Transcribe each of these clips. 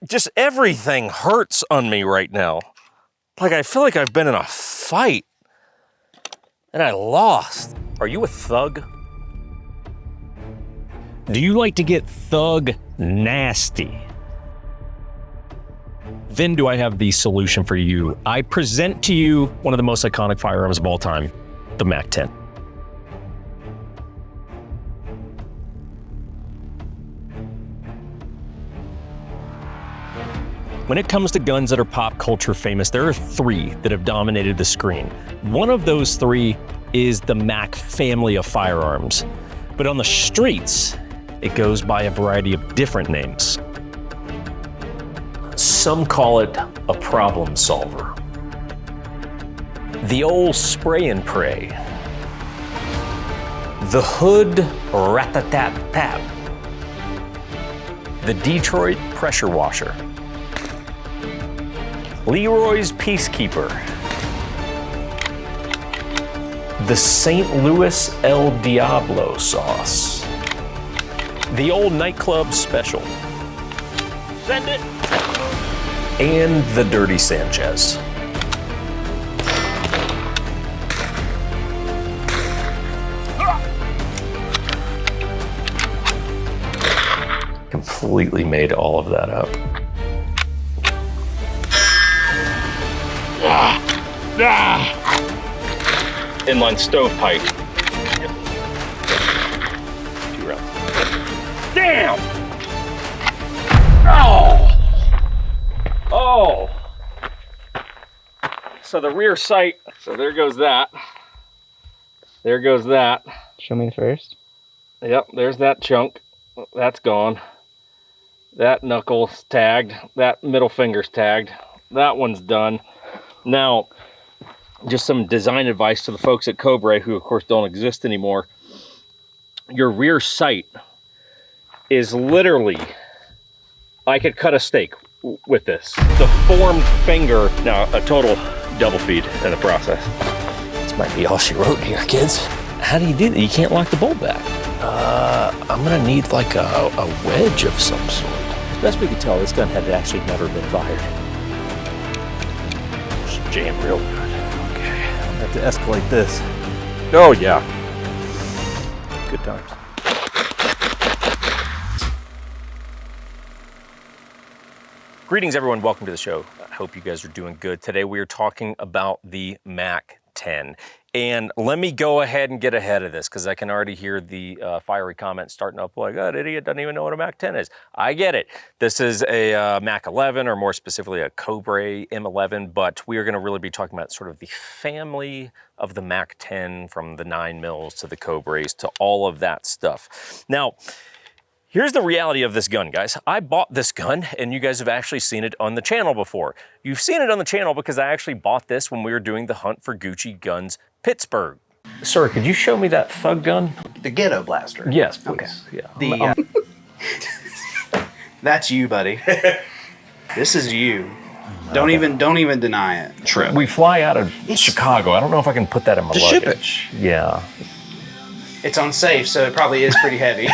just everything hurts on me right now. Like I feel like I've been in a fight and I lost. Are you a thug? Do you like to get thug nasty? Then do I have the solution for you. I present to you one of the most iconic firearms of all time, the MAC-10. When it comes to guns that are pop culture famous, there are three that have dominated the screen. One of those three is the Mac family of firearms. But on the streets, it goes by a variety of different names. Some call it a problem solver. The old spray and pray. The hood rat-a-tat-tat. The Detroit pressure washer. Leroy's Peacekeeper. The St. Louis El Diablo sauce. The old nightclub special. Send it. And the Dirty Sanchez. Completely made all of that up. Inline stovepipe. Yep. 2 rounds. Damn! Oh! Oh! So the rear sight, so there goes that. There goes that. Show me first. Yep, there's that chunk. That's gone. That knuckle's tagged. That middle finger's tagged. That one's done. Now, just some design advice to the folks at Cobray, who of course don't exist anymore. Your rear sight is literally, I could cut a steak with this. The formed finger, now a total double feed in the process. This might be all she wrote here, kids. How do you do that? You can't lock the bolt back. I'm gonna need like a wedge of some sort. As best we could tell, this gun had actually never been fired. Just jam real good. Okay, I'm gonna have to escalate this. Oh yeah. Good times. Greetings everyone, welcome to the show. I hope you guys are doing good. Today we are talking about the MAC-10. And let me go ahead and get ahead of this because I can already hear the fiery comments starting up like, oh, that idiot doesn't even know what a MAC-10 is. I get it. This is a MAC-11, or more specifically a Cobray M11, but we are going to really be talking about sort of the family of the MAC-10, from the 9mm to the Cobrays to all of that stuff. Now, here's the reality of this gun, guys. I bought this gun, and you guys have actually seen it on the channel before. You've seen it on the channel because I actually bought this when we were doing the Hunt for Gucci Guns Pittsburgh. Sir, could you show me that thug gun? The Ghetto Blaster. Yes, please. Okay. Yeah. That's you, buddy. This is you. Don't even deny it. True. We fly out of Chicago. I don't know if I can put that in my luggage. Yeah. It's unsafe, so it probably is pretty heavy.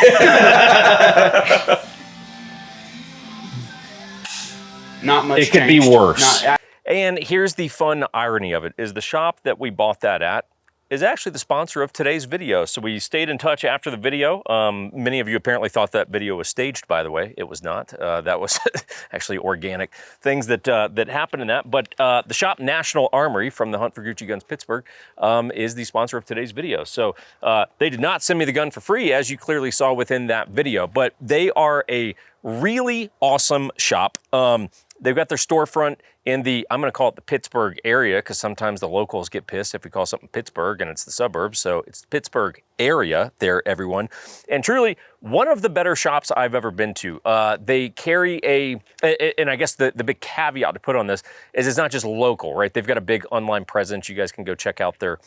Not much. It could be worse. Not, and here's the fun irony of it, is the shop that we bought that at is actually the sponsor of today's video. So we stayed in touch after the video. Many of you apparently thought that video was staged, by the way. It was not. That was actually organic things that happened in that. But the shop National Armory from the Hunt for Gucci Guns Pittsburgh is the sponsor of today's video. So they did not send me the gun for free, as you clearly saw within that video, but they are a really awesome shop. They've got their storefront in the, I'm going to call it the Pittsburgh area, because sometimes the locals get pissed if we call something Pittsburgh and it's the suburbs. So it's the Pittsburgh area there, everyone. And truly, one of the better shops I've ever been to. They carry and I guess the big caveat to put on this is it's not just local, right? They've got a big online presence. You guys can go check out their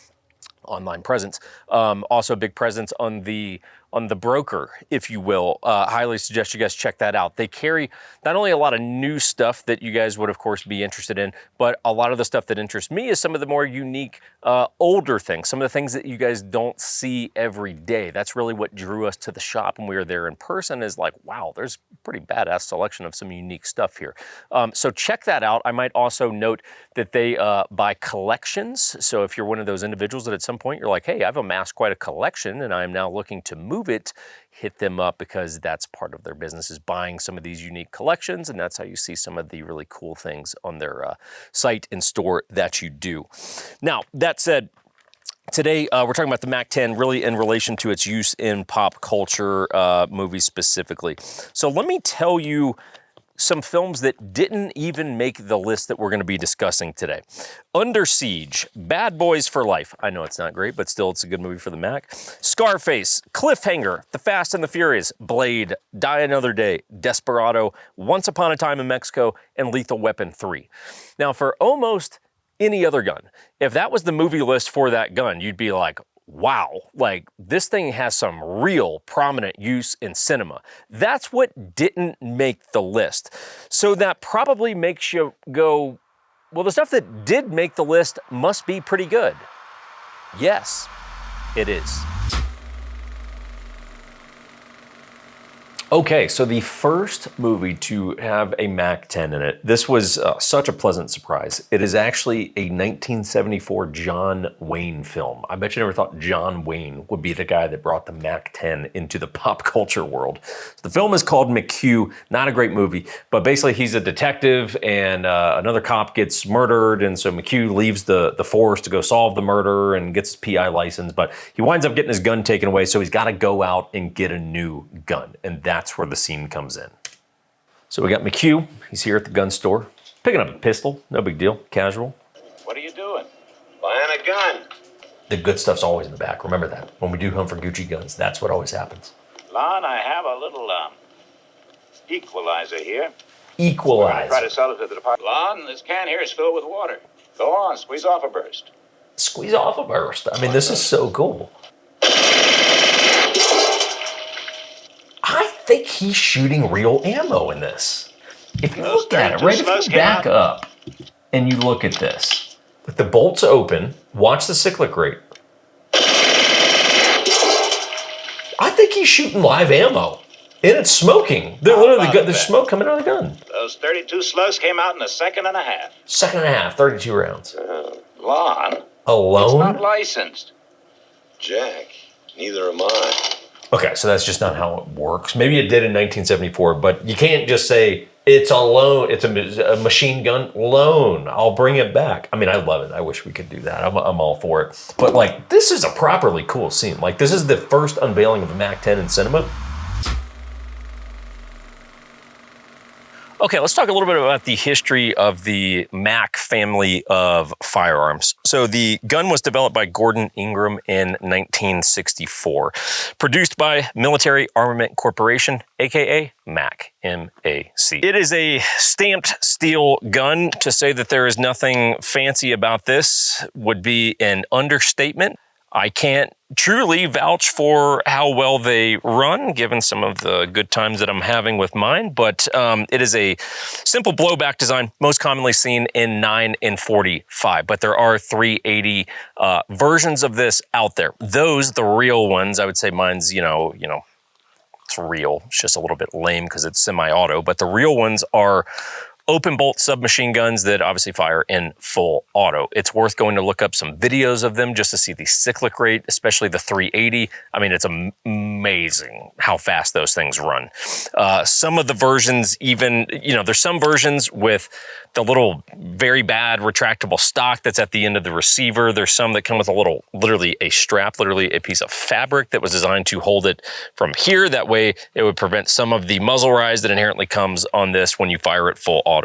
online presence. Also a big presence on the broker, if you will. Highly suggest you guys check that out. They carry not only a lot of new stuff that you guys would of course be interested in, but a lot of the stuff that interests me is some of the more unique, older things, some of the things that you guys don't see every day. That's really what drew us to the shop when we were there in person, is like, wow, there's a pretty badass selection of some unique stuff here. So check that out. I might also note that they buy collections. So if you're one of those individuals that at some point you're like, hey, I've amassed quite a collection and I'm now looking to move it, hit them up, because that's part of their business, is buying some of these unique collections, and that's how you see some of the really cool things on their site and store that you do. Now, that said, today we're talking about the MAC-10 really in relation to its use in pop culture, movies specifically. So let me tell you some films that didn't even make the list that we're going to be discussing today. Under Siege, Bad Boys for Life. I know it's not great, but still it's a good movie for the Mac. Scarface, Cliffhanger, The Fast and the Furious, Blade, Die Another Day, Desperado, Once Upon a Time in Mexico, and Lethal Weapon 3. Now, for almost any other gun, if that was the movie list for that gun, you'd be like, wow, like this thing has some real prominent use in cinema. That's what didn't make the list. So that probably makes you go, well, the stuff that did make the list must be pretty good. Yes, it is. Okay, so the first movie to have a MAC-10 in it, this was such a pleasant surprise. It is actually a 1974 John Wayne film. I bet you never thought John Wayne would be the guy that brought the MAC-10 into the pop culture world. So the film is called McHugh, not a great movie, but basically he's a detective and another cop gets murdered, and so McHugh leaves the force to go solve the murder and gets his PI license, but he winds up getting his gun taken away, so he's got to go out and get a new gun, and that's where the scene comes in. So we got McHugh. He's here at the gun store, picking up a pistol. No big deal, casual. What are you doing? Buying a gun. The good stuff's always in the back. Remember that. When we do hunt for Gucci guns, that's what always happens. Lon, I have a little equalizer here. Equalizer. Try to sell it to the department. Lon, this can here is filled with water. Go on, squeeze off a burst. Squeeze off a burst. I mean, this is so cool. I think he's shooting real ammo in this. If you look at it, right, if you back up and you look at this, with the bolts open, watch the cyclic rate. I think he's shooting live ammo. And it's smoking. There's smoke coming out of the gun. Those 32 slugs came out in a second and a half. Second and a half, 32 rounds. Lon. Alone? It's not licensed. Jack, neither am I. Okay, so that's just not how it works. Maybe it did in 1974, but you can't just say it's a loan. It's a machine gun loan. I'll bring it back. I mean, I love it. I wish we could do that. I'm all for it. But like, this is a properly cool scene. Like, this is the first unveiling of a MAC-10 in cinema. Okay, let's talk a little bit about the history of the Mac family of firearms. So the gun was developed by Gordon Ingram in 1964, produced by Military Armament Corporation, aka MAC, M-A-C. It is a stamped steel gun. To say that there is nothing fancy about this would be an understatement. I can't truly vouch for how well they run, given some of the good times that I'm having with mine, but it is a simple blowback design, most commonly seen in 9 and 45, but there are 380 versions of this out there. Those, the real ones, I would say mine's, you know, it's real. It's just a little bit lame because it's semi-auto, but the real ones are open bolt submachine guns that obviously fire in full auto. It's worth going to look up some videos of them just to see the cyclic rate, especially the 380. I mean, it's amazing how fast those things run. Some of the versions even, there's some versions with the little very bad retractable stock that's at the end of the receiver. There's some that come with literally a strap, literally a piece of fabric that was designed to hold it from here. That way it would prevent some of the muzzle rise that inherently comes on this when you fire it full auto.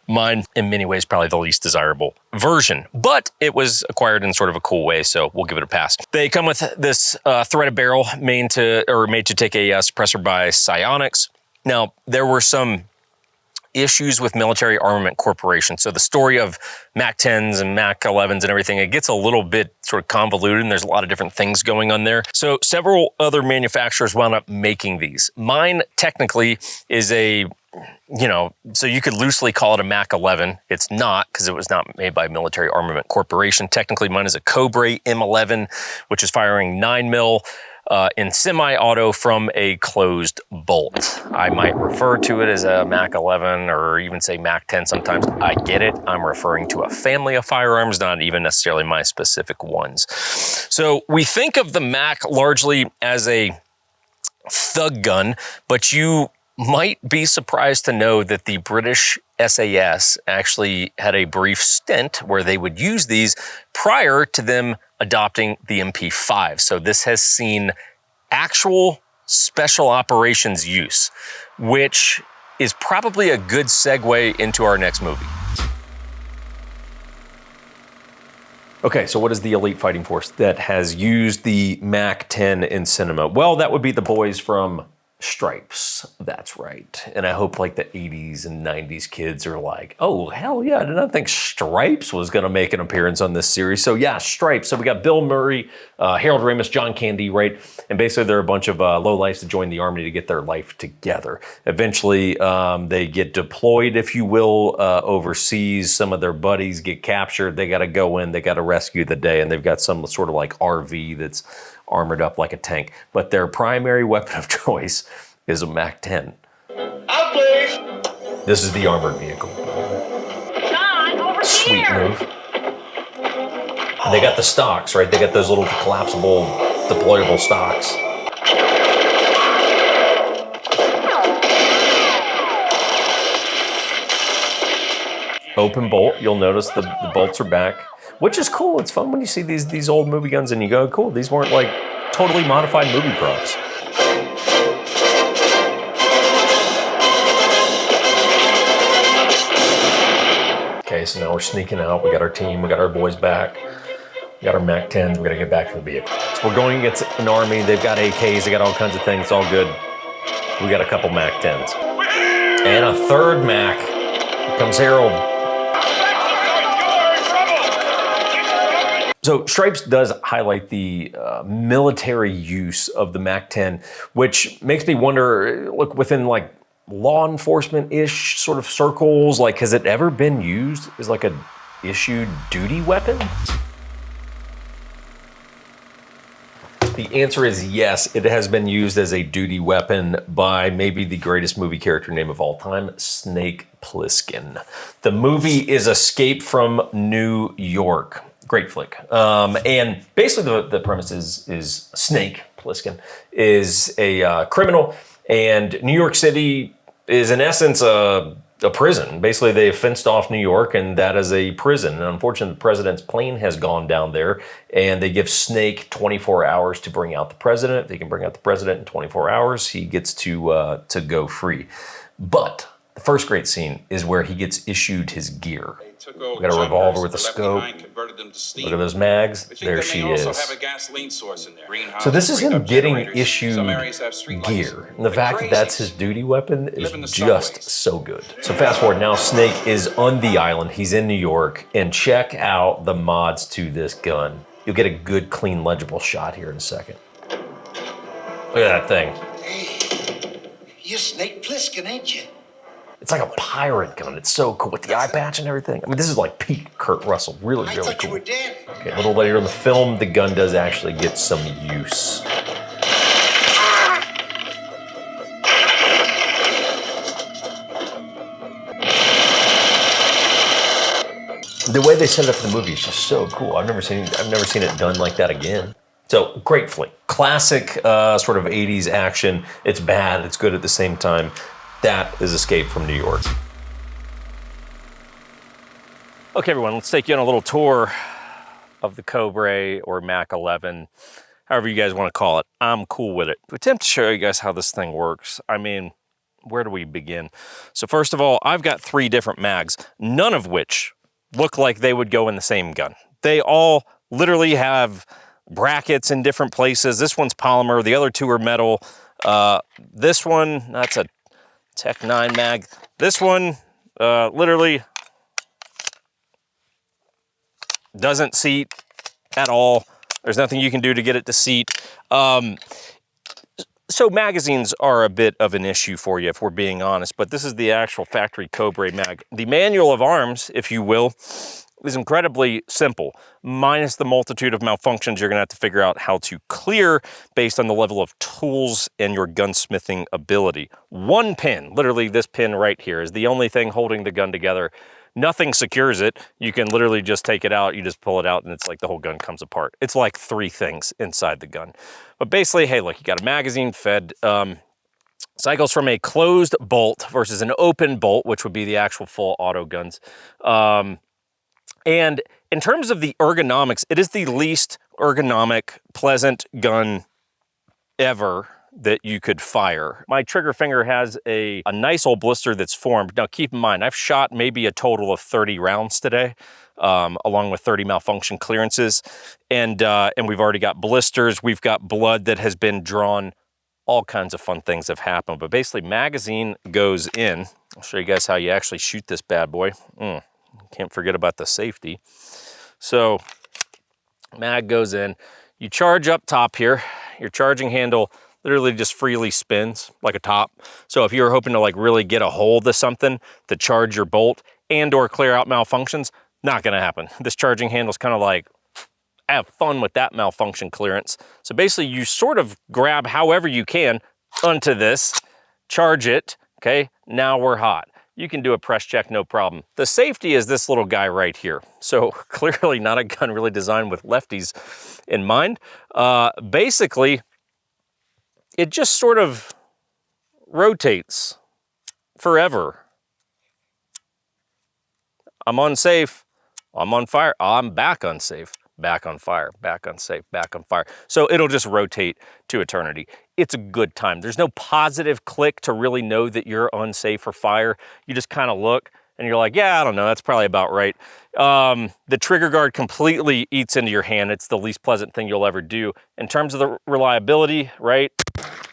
Mine, in many ways, probably the least desirable version, but it was acquired in sort of a cool way, so we'll give it a pass. They come with this threaded barrel made to take a suppressor by Psionics. Now, there were some issues with Military Armament Corporation. So the story of Mac 10s and Mac 11s and everything, it gets a little bit sort of convoluted, and there's a lot of different things going on there. So several other manufacturers wound up making these. Mine technically is a, you know, so you could loosely call it a Mac 11. It's not, because it was not made by Military Armament Corporation. Technically, mine is a Cobray M11, which is firing 9mm in semi-auto from a closed bolt. I might refer to it as a Mac 11 or even say Mac 10 sometimes. I get it. I'm referring to a family of firearms, not even necessarily my specific ones. So we think of the Mac largely as a thug gun, but you might be surprised to know that the British SAS actually had a brief stint where they would use these prior to them adopting the MP5. So this has seen actual special operations use, which is probably a good segue into our next movie. Okay, so what is the elite fighting force that has used the Mac 10 in cinema? Well, that would be the boys from Stripes. That's right. And I hope like the 80s and 90s kids are like, oh, hell yeah, I did not think Stripes was going to make an appearance on this series. So yeah, Stripes. So we got Bill Murray, Harold Ramis, John Candy, right? And basically they're a bunch of lowlifes that join the Army to get their life together. Eventually they get deployed, if you will, overseas. Some of their buddies get captured. They got to go in, they got to rescue the day, and they've got some sort of like RV that's armored up like a tank. But their primary weapon of choice is a Mac 10. Out, please. This is the armored vehicle. John, over Sweet here. move. And they got the stocks, right? They got those little collapsible, deployable stocks. Open bolt, you'll notice the bolts are back, which is cool. It's fun when you see these old movie guns and you go, cool, these weren't like totally modified movie props. Okay, so now we're sneaking out. We got our team, we got our boys back. We got our Mac 10s, we're gonna get back to the vehicle. So we're going against an army, they've got AKs, they got all kinds of things, it's all good. We got a couple Mac 10s. And a third Mac. Here comes Harold. So Stripes does highlight the military use of the Mac 10, which makes me wonder, look, within like law enforcement-ish sort of circles, like has it ever been used as like a issued duty weapon? The answer is yes, it has been used as a duty weapon by maybe the greatest movie character name of all time, Snake Plisken. The movie is Escape from New York. Great flick. And basically the premise is Snake Plisken is a criminal, and New York City is in essence a prison. Basically, they fenced off New York, and that is a prison. And unfortunately, the president's plane has gone down there, and they give Snake 24 hours to bring out the president. If they can bring out the president in 24 hours, he gets to go free. But the first great scene is where he gets issued his gear. We got a revolver with a scope. Look at those mags. There she is. So this is him getting issued gear. And the fact that that's his duty weapon is just so good. So fast forward, now Snake is on the island. He's in New York. And check out the mods to this gun. You'll get a good, clean, legible shot here in a second. Look at that thing. Hey, you're Snake Plisken, ain't you? It's like a pirate gun. It's so cool with the eye patch and everything. I mean, this is like peak Kurt Russell. Really, I really thought cool. you were dead. Okay, a little later in the film, the gun does actually get some use. The way they set it up for the movie is just so cool. I've never seen it done like that again. So great flick, classic sort of 80s action. It's bad, it's good at the same time. That is Escape from New York. Okay, everyone, let's take you on a little tour of the Cobray or Mac 11, however you guys want to call it. I'm cool with it. To attempt to show you guys how this thing works, I mean, where do we begin? So first of all, I've got 3 different mags, none of which look like they would go in the same gun. They all literally have brackets in different places. This one's polymer, the other 2 are metal. This one, it's Tech 9 mag. This one literally doesn't seat at all. There's nothing you can do to get it to seat. So magazines are a bit of an issue for you, if we're being honest, but this is the actual factory Cobray mag. The manual of arms, if you will, is incredibly simple, minus the multitude of malfunctions you're gonna have to figure out how to clear based on the level of tools and your gunsmithing ability. One pin, literally this pin right here, is the only thing holding the gun together. Nothing secures it. You can literally just take it out, you just pull it out, and it's like the whole gun comes apart. It's like 3 things inside the gun. But basically, hey, look, you got a magazine fed, cycles from a closed bolt versus an open bolt, which would be the actual full auto guns. And in terms of the ergonomics, it is the least ergonomic, pleasant gun ever that you could fire. My trigger finger has a nice old blister that's formed. Now keep in mind, I've shot maybe a total of 30 rounds today, along with 30 malfunction clearances. And we've already got blisters, we've got blood that has been drawn, all kinds of fun things have happened. But basically magazine goes in. I'll show you guys how you actually shoot this bad boy. Can't forget about the safety. So mag goes in, you charge up top here, your charging handle literally just freely spins like a top. So if you're hoping to like really get a hold of something to charge your bolt and or clear out malfunctions, not gonna happen. This charging handle's kind of like, have fun with that malfunction clearance. So basically you sort of grab however you can onto this, charge it, okay? Now we're hot. You can do a press check, no problem. The safety is this little guy right here. So clearly not a gun really designed with lefties in mind. Basically, it just sort of rotates forever. I'm unsafe, I'm on fire, I'm back unsafe, back on fire, back unsafe, back on fire. So it'll just rotate to eternity. It's a good time. There's no positive click to really know that you're unsafe for fire. You just kind of look and you're like, yeah, I don't know, that's probably about right. The trigger guard completely eats into your hand. It's the least pleasant thing you'll ever do. In terms of the reliability, right?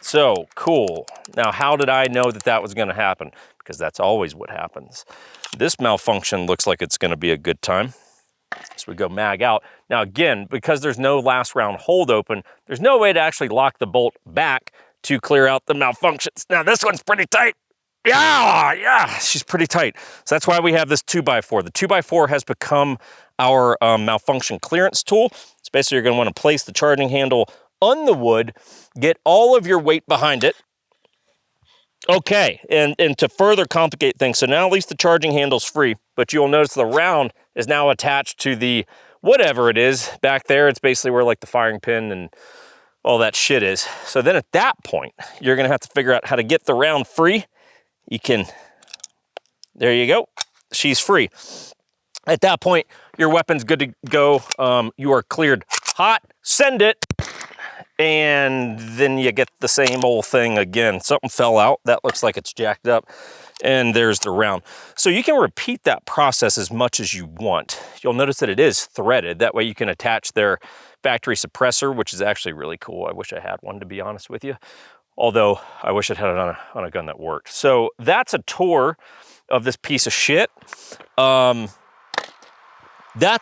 So cool. Now, how did I know that that was gonna happen? Because that's always what happens. This malfunction looks like it's gonna be a good time. So we go mag out. Now again, because there's no last round hold open, there's no way to actually lock the bolt back to clear out the malfunctions. Now this one's pretty tight. Yeah, she's pretty tight. So that's why we have this 2x4. The 2x4 has become our malfunction clearance tool. So basically you're gonna wanna place the charging handle on the wood, get all of your weight behind it. Okay, and to further complicate things, so now at least the charging handle's free, but you'll notice the round is now attached to the whatever it is back there. It's basically where like the firing pin and all that shit is. So then at that point, you're gonna have to figure out how to get the round free. You can, there you go, she's free. At that point, your weapon's good to go. You are cleared hot, send it. And then you get the same old thing again. Something fell out, that looks like it's jacked up, and there's the round. So you can repeat that process as much as you want. You'll notice that it is threaded. That way you can attach their factory suppressor, which is actually really cool. I wish I had one, to be honest with you. Although I wish I'd had it on a gun that worked. So that's a tour of this piece of shit. That's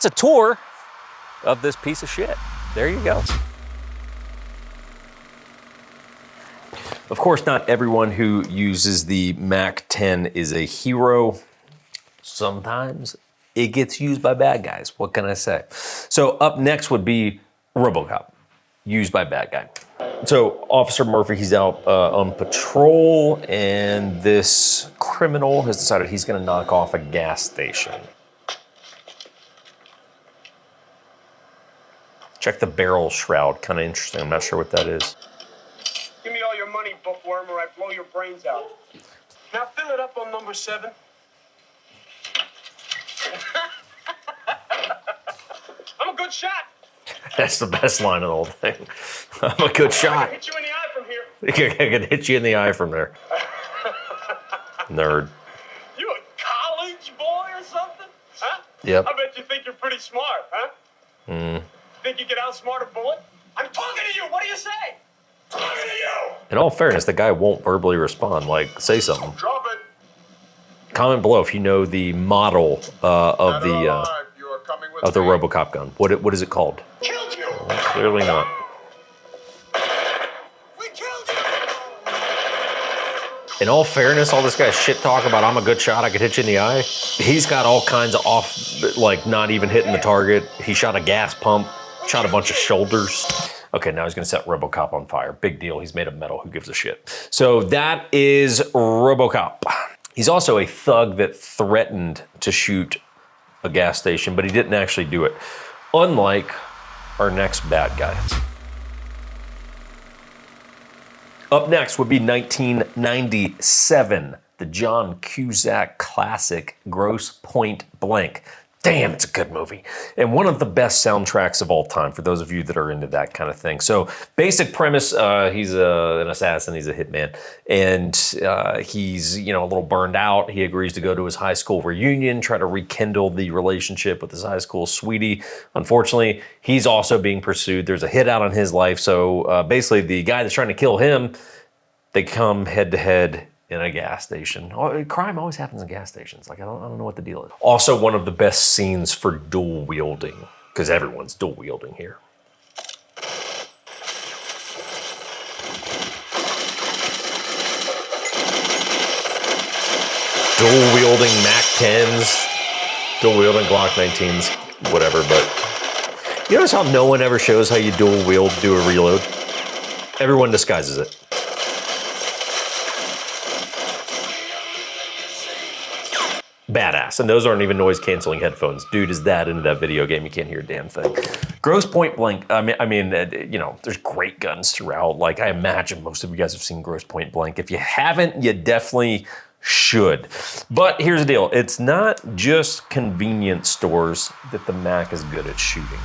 a tour of this piece of shit. There you go. Of course, not everyone who uses the MAC-10 is a hero. Sometimes it gets used by bad guys. What can I say? So up next would be Robocop, used by bad guy. So Officer Murphy, he's out on patrol, and this criminal has decided he's gonna knock off a gas station. Check the barrel shroud, kind of interesting. I'm not sure what that is. Give me all your money, bookworm, or I blow your brains out. Now fill it up on number 7. I'm a good shot. That's the best line of the whole thing. I'm a good shot. I can hit you in the eye from here. I can hit you in the eye from there. Nerd. You a college boy or something? Huh? Yep. I bet you think you're pretty smart, huh? Think you can outsmart a bullet? I'm talking to you. What do you say? Talking to you. In all fairness, the guy won't verbally respond. Like, say something. Drop Comment below if you know the model of the Robocop gun. What is it called? Killed you! Well, clearly not. We killed you! In all fairness, all this guy's shit talk about I'm a good shot, I could hit you in the eye. He's got all kinds of off, like not even hitting the target. He shot a gas pump, shot a bunch of shoulders. Okay, now he's gonna set Robocop on fire. Big deal, he's made of metal, who gives a shit? So that is Robocop. He's also a thug that threatened to shoot a gas station, but he didn't actually do it. Unlike our next bad guy. Up next would be 1997, the John Cusack classic, Grosse Point Blank. Damn, it's a good movie. And one of the best soundtracks of all time, for those of you that are into that kind of thing. So basic premise, he's an assassin, he's a hitman, and he's a little burned out. He agrees to go to his high school reunion, try to rekindle the relationship with his high school sweetie. Unfortunately, he's also being pursued. There's a hit out on his life. So basically the guy that's trying to kill him, they come head to head in a gas station. Crime always happens in gas stations. Like, I don't know what the deal is. Also, one of the best scenes for dual wielding, because everyone's dual wielding here. Dual wielding Mac 10s, dual wielding Glock 19s, whatever, but you notice how no one ever shows how you dual wield, do a reload? Everyone disguises it. Badass, and those aren't even noise canceling headphones. Dude is that into that video game, you can't hear a damn thing. Grosse Point Blank, I mean, there's great guns throughout. Like, I imagine most of you guys have seen Grosse Point Blank. If you haven't, you definitely should. But here's the deal, it's not just convenience stores that the Mac is good at shooting.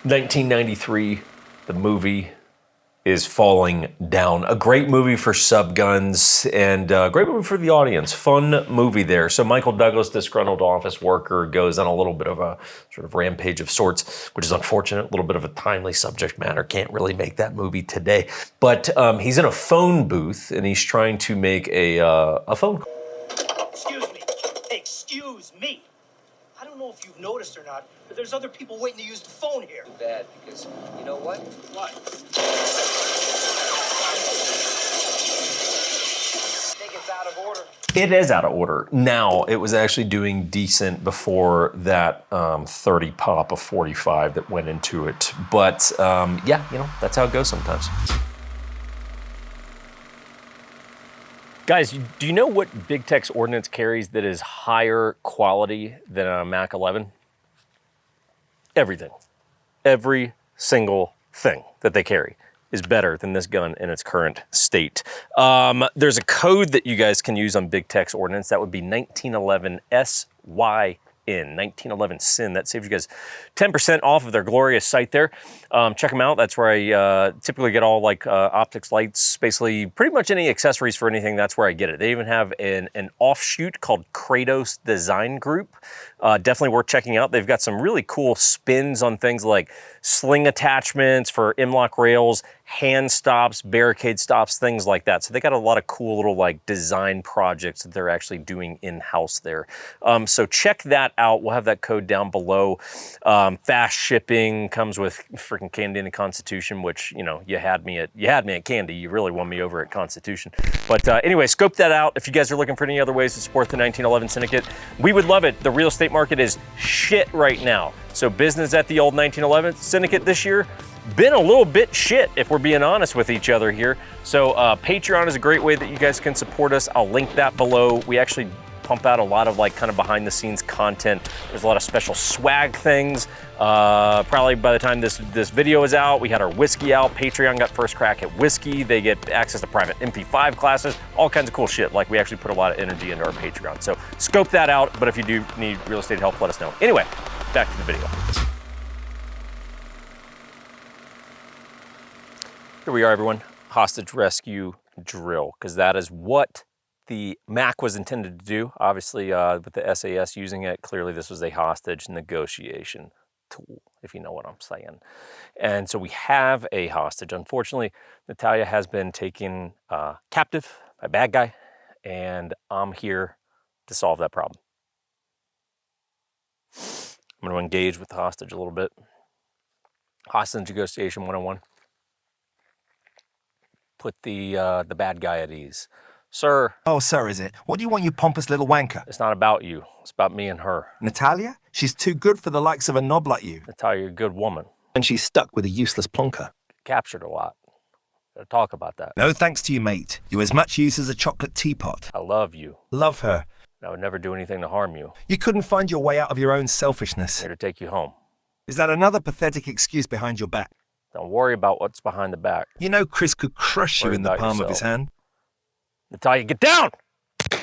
1993, the movie is Falling Down. A great movie for subguns and a great movie for the audience. Fun movie there. So Michael Douglas, disgruntled office worker, goes on a little bit of a sort of rampage of sorts, which is unfortunate. A little bit of a timely subject matter. Can't really make that movie today. But he's in a phone booth and he's trying to make a phone call. Excuse me. Excuse me. I don't know if you've noticed or not, but there's other people waiting to use the phone here. Too bad, because you know what? What? I think it's out of order. It is out of order. Now, it was actually doing decent before that 30 pop of 45 that went into it. But yeah, that's how it goes sometimes. Guys, do you know what Big Tex Ordnance carries that is higher quality than a Mac 11? Everything. Every single thing that they carry is better than this gun in its current state. There's a code that you guys can use on Big Tex Ordnance. That would be 1911 SYN, 1911 SYN. That saves you guys 10% off of their glorious site there. Check them out. That's where I typically get all like optics, lights, basically pretty much any accessories for anything. That's where I get it. They even have an offshoot called Kratos Design Group. Definitely worth checking out. They've got some really cool spins on things like sling attachments for M-lock rails, hand stops, barricade stops, things like that. So they got a lot of cool little like design projects that they're actually doing in-house there. So check that out. We'll have that code down below. Fast shipping, comes with freaking Candy and Constitution, which, you had me at Candy. You really won me over at Constitution. But anyway, scope that out. If you guys are looking for any other ways to support the 1911 Syndicate, we would love it. The real estate market is shit right now. So business at the old 1911 Syndicate this year, been a little bit shit, if we're being honest with each other here. So Patreon is a great way that you guys can support us. I'll link that below. We actually pump out a lot of like kind of behind the scenes content. There's a lot of special swag things. Probably by the time this video is out, we had our whiskey out. Patreon got first crack at whiskey. They get access to private MP5 classes, all kinds of cool shit. Like, we actually put a lot of energy into our Patreon. So scope that out, but if you do need real estate help, let us know. Anyway, back to the video. Here we are, everyone. Hostage rescue drill, because that is what the Mac was intended to do. Obviously, with the SAS using it, clearly this was a hostage negotiation tool, if you know what I'm saying. And so we have a hostage. Unfortunately, Natalia has been taken captive by bad guy, and I'm here to solve that problem. I'm going to engage with the hostage a little bit. Hostage negotiation 101. Put the bad guy at ease. Sir. Oh, sir, is it? What do you want, you pompous little wanker? It's not about you. It's about me and her. Natalia? She's too good for the likes of a knob like you. Natalia, you're a good woman. And she's stuck with a useless plonker. Captured a lot. Gotta talk about that. No thanks to you, mate. You're as much use as a chocolate teapot. I love you. Love her. I would never do anything to harm you. You couldn't find your way out of your own selfishness. I'm here to take you home. Is that another pathetic excuse behind your back? Don't worry about what's behind the back. You know Chris could crush you in the palm of his hand. Natalia, get down! I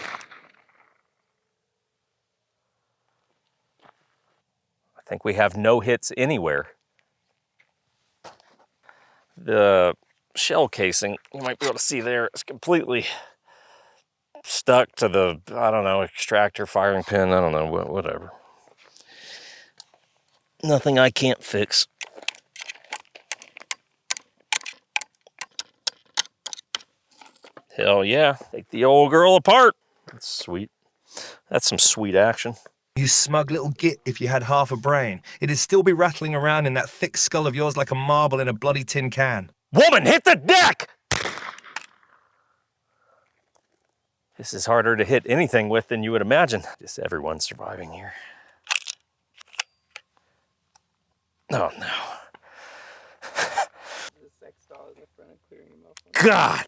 think we have no hits anywhere. The shell casing, you might be able to see there, is completely stuck to the, I don't know, extractor, firing pin, I don't know, whatever. Nothing I can't fix. Hell yeah, take the old girl apart. That's sweet. That's some sweet action. You smug little git, if you had half a brain, it'd still be rattling around in that thick skull of yours like a marble in a bloody tin can. Woman, hit the deck! This is harder to hit anything with than you would imagine. Just everyone's surviving here. Oh no. God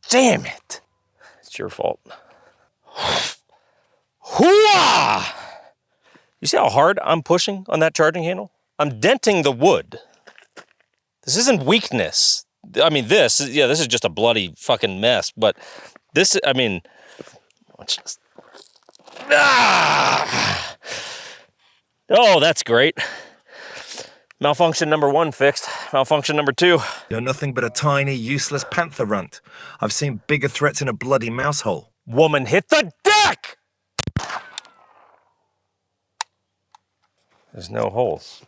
damn it. It's your fault. Hooah! You see how hard I'm pushing on that charging handle? I'm denting the wood. This isn't weakness. I mean, this is just a bloody fucking mess, but this, I mean, let's just, oh, that's great. Malfunction number 1 fixed. Malfunction number 2. You're nothing but a tiny, useless panther runt. I've seen bigger threats in a bloody mouse hole. Woman, hit the deck! There's no holes.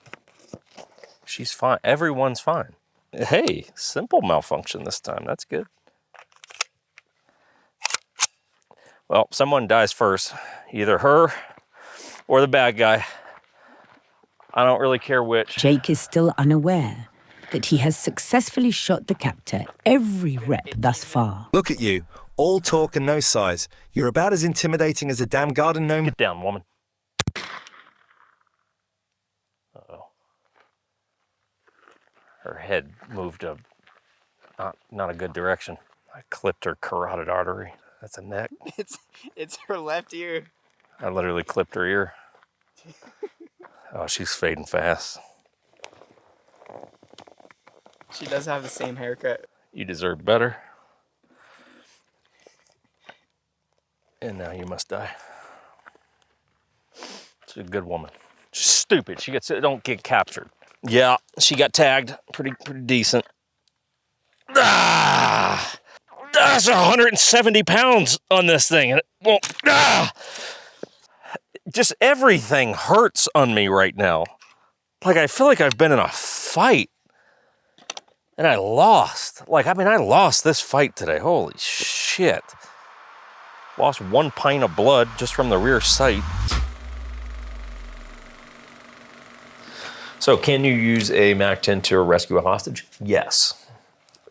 She's fine. Everyone's fine. Hey, simple malfunction this time. That's good. Well, someone dies first. Either her or the bad guy. I don't really care which. Jake is still unaware that he has successfully shot the captor every rep thus far. Look at you, all talk and no size. You're about as intimidating as a damn garden gnome. Get down, woman. Uh-oh. Her head moved not a good direction. I clipped her carotid artery. That's a neck. It's her left ear. I literally clipped her ear. Oh, she's fading fast. She does have the same haircut. You deserve better. And now you must die. She's a good woman. She's stupid. Don't get captured. Yeah, she got tagged. Pretty decent. That's 170 pounds on this thing. Well, just everything hurts on me right now. Like, I feel like I've been in a fight. And I lost. I lost this fight today. Holy shit. Lost 1 pint of blood just from the rear sight. So, can you use a MAC-10 to rescue a hostage? Yes.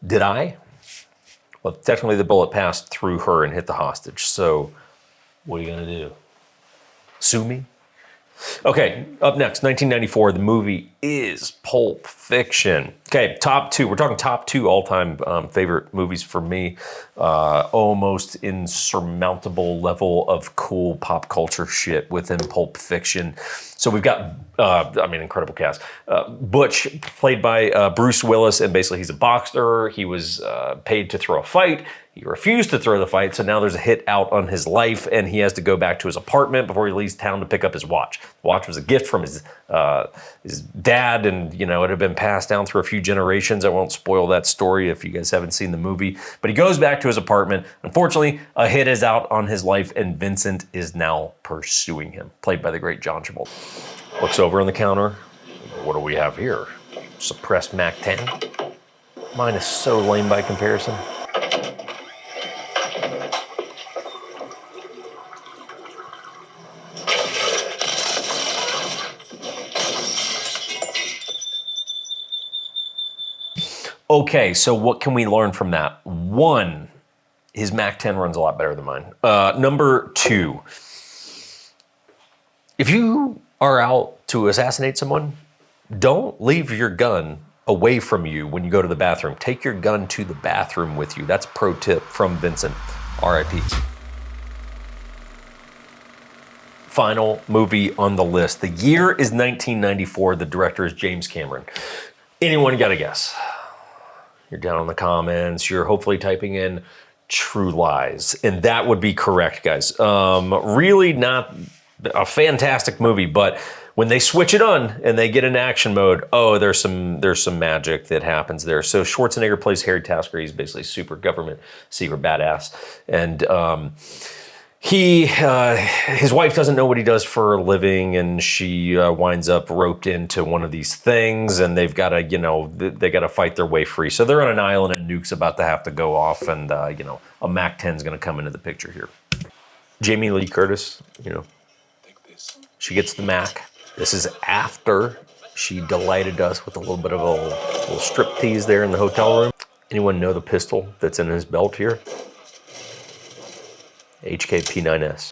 Did I? Well, technically the bullet passed through her and hit the hostage. So, what are you gonna do? Sue me? Okay, up next, 1994, the movie is Pulp Fiction. Okay, top 2. We're talking top 2 all-time favorite movies for me. Almost insurmountable level of cool pop culture shit within Pulp Fiction. So we've got, incredible cast. Butch, played by Bruce Willis, and basically he's a boxer. He was paid to throw a fight. He refused to throw the fight, so now there's a hit out on his life, and he has to go back to his apartment before he leaves town to pick up his watch. The watch was a gift from his dad, and it had been passed down through a few generations. I won't spoil that story if you guys haven't seen the movie. But he goes back to his apartment. Unfortunately, a hit is out on his life, and Vincent is now pursuing him, played by the great John Travolta. Looks over on the counter. What do we have here? Suppressed MAC-10. Mine is so lame by comparison. Okay, so what can we learn from that? One, his MAC-10 runs a lot better than mine. Number two, if you are out to assassinate someone, don't leave your gun away from you when you go to the bathroom. Take your gun to the bathroom with you. That's pro tip from Vincent, RIP. Final movie on the list. The year is 1994. The director is James Cameron. Anyone got a guess? You're down in the comments. You're hopefully typing in True Lies. And that would be correct, guys. Really not a fantastic movie, but when they switch it on and they get in action mode, oh, there's some magic that happens there. So Schwarzenegger plays Harry Tasker. He's basically super government secret badass. And his wife doesn't know what he does for a living, and she winds up roped into one of these things, and they've got to, they got to fight their way free. So they're on an island, and nuke's about to have to go off, and a MAC-10 is going to come into the picture here. Jamie Lee Curtis, she gets the Mac. This is after she delighted us with a little bit of a little strip tease there in the hotel room. Anyone know the pistol that's in his belt here? HK P9S.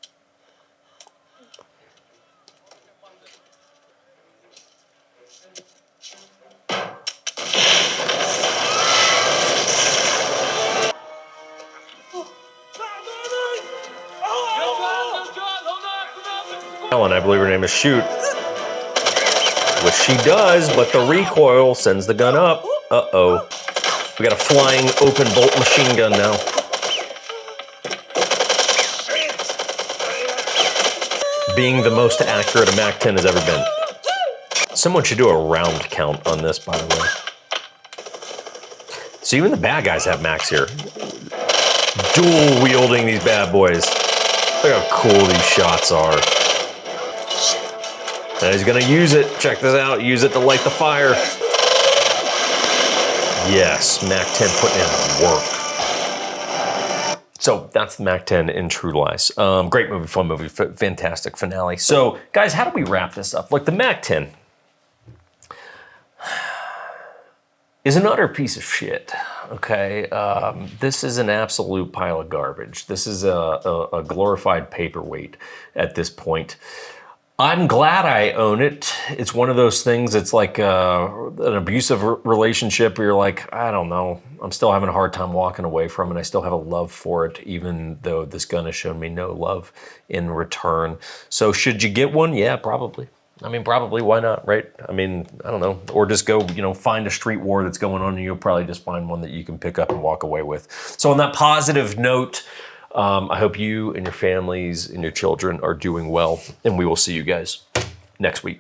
Ellen, I believe her name is Shoot. Which she does, but the recoil sends the gun up. Uh-oh. We got a flying open bolt machine gun now. Being the most accurate a MAC-10 has ever been. Someone should do a round count on this, by the way. So even the bad guys have Macs here. Dual wielding these bad boys. Look how cool these shots are. And he's gonna use it. Check this out. Use it to light the fire. Yes, MAC-10 putting in work. So that's the MAC-10 in True Lies. Great movie, fun movie, fantastic finale. So guys, how do we wrap this up? Like the MAC-10 is an utter piece of shit, okay? This is an absolute pile of garbage. This is a glorified paperweight at this point. I'm glad I own it. It's one of those things, it's like an abusive relationship where you're like, I don't know, I'm still having a hard time walking away from it. I still have a love for it, even though this gun has shown me no love in return. So should you get one? Yeah, probably. I mean, probably, why not, right? I mean, I don't know. Or just go, find a street war that's going on and you'll probably just find one that you can pick up and walk away with. So on that positive note, I hope you and your families and your children are doing well, and we will see you guys next week.